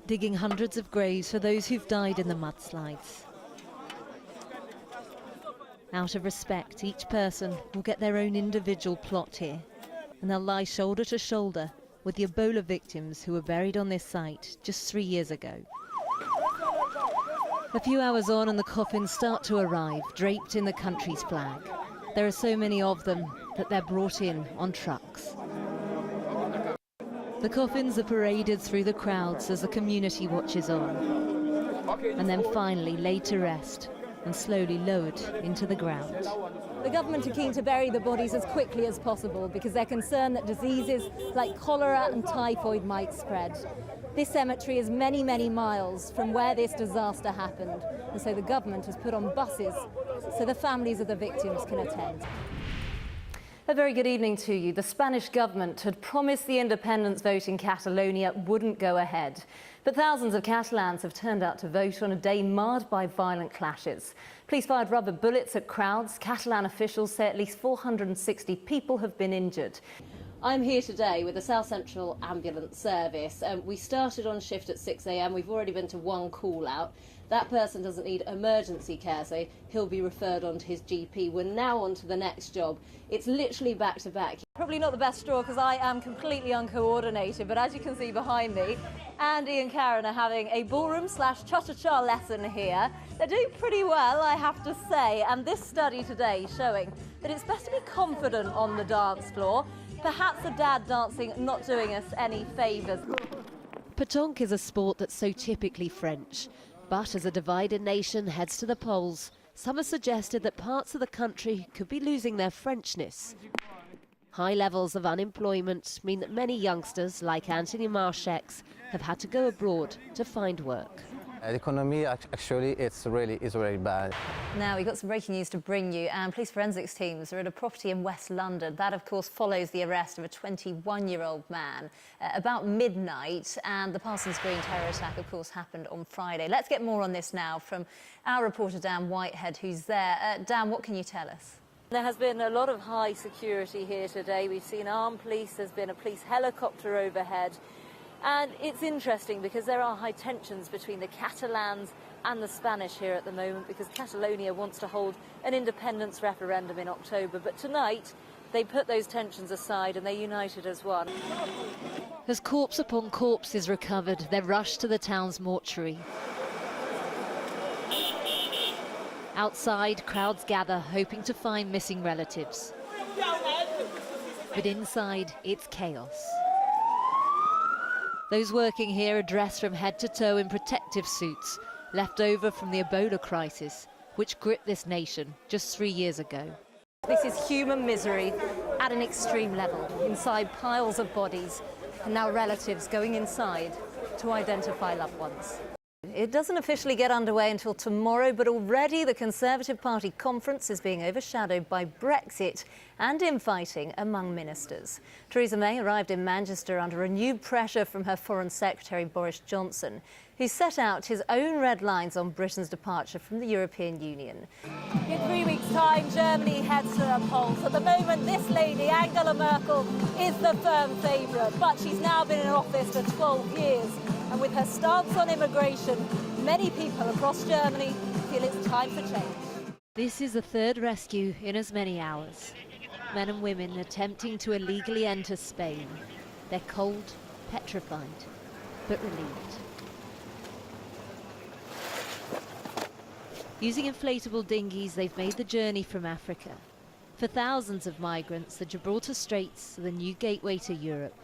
digging hundreds of graves for those who've died in the mudslides. Out of respect, each person will get their own individual plot here, and they'll lie shoulder to shoulder with the Ebola victims who were buried on this site just 3 years ago. A few hours on and the coffins start to arrive, draped in the country's flag. There are so many of them that they're brought in on trucks. The coffins are paraded through the crowds as the community watches on, and then finally laid to rest and slowly lowered into the ground. The government are keen to bury the bodies as quickly as possible because they're concerned that diseases like cholera and typhoid might spread. This cemetery is many, many miles from where this disaster happened, and so the government has put on buses so the families of the victims can attend. A very good evening to you. The Spanish government had promised the independence vote in Catalonia wouldn't go ahead. But thousands of Catalans have turned out to vote on a day marred by violent clashes. Police fired rubber bullets at crowds. Catalan officials say at least 460 people have been injured. I'm here today with the South Central Ambulance Service. We started on shift at 6 a.m. We've already been to one call out. That person doesn't need emergency care, so he'll be referred on to his GP. We're now on to the next job. It's literally back to back. Probably not the best straw because I am completely uncoordinated, but as you can see behind me, Andy and Karen are having a ballroom/cha-cha-cha lesson here. They're doing pretty well, I have to say, and this study today showing that it's best to be confident on the dance floor. Perhaps the dad dancing not doing us any favours. Pétanque is a sport that's so typically French. But as a divided nation heads to the polls, some have suggested that parts of the country could be losing their Frenchness. High levels of unemployment mean that many youngsters, like Anthony Marchex, have had to go abroad to find work. The economy actually is really bad. Now we've got some breaking news to bring you, and police forensics teams are at a property in West London. That of course follows the arrest of a 21-year-old man about midnight, and the Parsons Green terror attack of course happened on Friday. Let's get more on this now from our reporter Dan Whitehead, who's there. Dan, what can you tell us? There has been a lot of high security here today. We've seen armed police, there's been a police helicopter overhead. And it's interesting because there are high tensions between the Catalans and the Spanish here at the moment because Catalonia wants to hold an independence referendum in October. But tonight, they put those tensions aside and they united as one. As corpse upon corpse is recovered, they're rushed to the town's mortuary. Outside, crowds gather, hoping to find missing relatives. But inside, it's chaos. Those working here are dressed from head to toe in protective suits, left over from the Ebola crisis, which gripped this nation just 3 years ago. This is human misery at an extreme level, inside piles of bodies, and now relatives going inside to identify loved ones. It doesn't officially get underway until tomorrow, but already the Conservative Party conference is being overshadowed by Brexit and infighting among ministers. Theresa May arrived in Manchester under renewed pressure from her Foreign Secretary Boris Johnson, who set out his own red lines on Britain's departure from the European Union. In 3 weeks' time, Germany heads to the polls. At the moment, this lady, Angela Merkel, is the firm favourite, but she's now been in office for 12 years. And with her stance on immigration, many people across Germany feel it's time for change. This is the third rescue in as many hours. Men and women attempting to illegally enter Spain. They're cold, petrified, but relieved. Using inflatable dinghies, they've made the journey from Africa. For thousands of migrants, the Gibraltar Straits are the new gateway to Europe,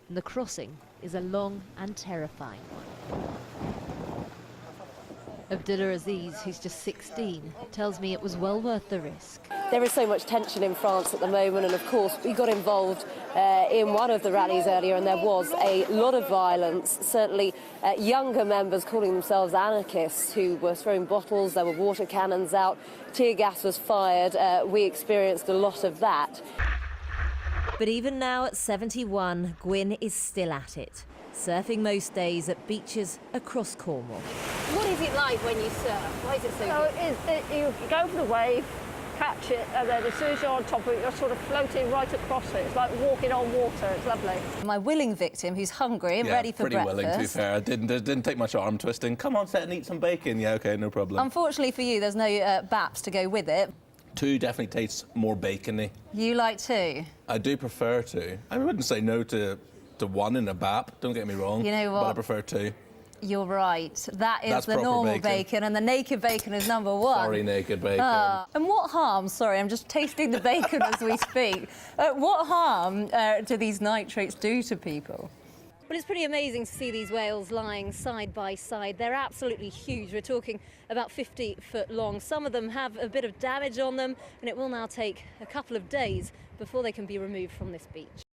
and the crossing is a long and terrifying one. Abdullah Aziz, who's just 16, tells me it was well worth the risk. There is so much tension in France at the moment, and of course we got involved in one of the rallies earlier and there was a lot of violence, certainly younger members calling themselves anarchists who were throwing bottles, there were water cannons out, tear gas was fired, we experienced a lot of that. But even now at 71, Gwyn is still at it, surfing most days at beaches across Cornwall. What is it like when you surf? Why is it so good? You go for the wave, catch it, and then as soon as you're on top of it, you're sort of floating right across it. It's like walking on water. It's lovely. My willing victim who's hungry and ready for pretty breakfast. willing, to be fair. It didn't take much arm twisting. Come on, sit and eat some bacon. Yeah, OK, no problem. Unfortunately for you, there's no baps to go with it. 2 definitely tastes more bacony. You like 2? I do prefer 2. I wouldn't say no to 1 in a bap, don't get me wrong. You know what? But I prefer 2. You're right. That's the proper normal bacon. and the naked bacon is number 1. Sorry, naked bacon. And what harm, sorry, I'm just tasting the bacon as we speak. What harm do these nitrates do to people? Well, it's pretty amazing to see these whales lying side by side. They're absolutely huge. We're talking about 50 foot long. Some of them have a bit of damage on them, and it will now take a couple of days before they can be removed from this beach.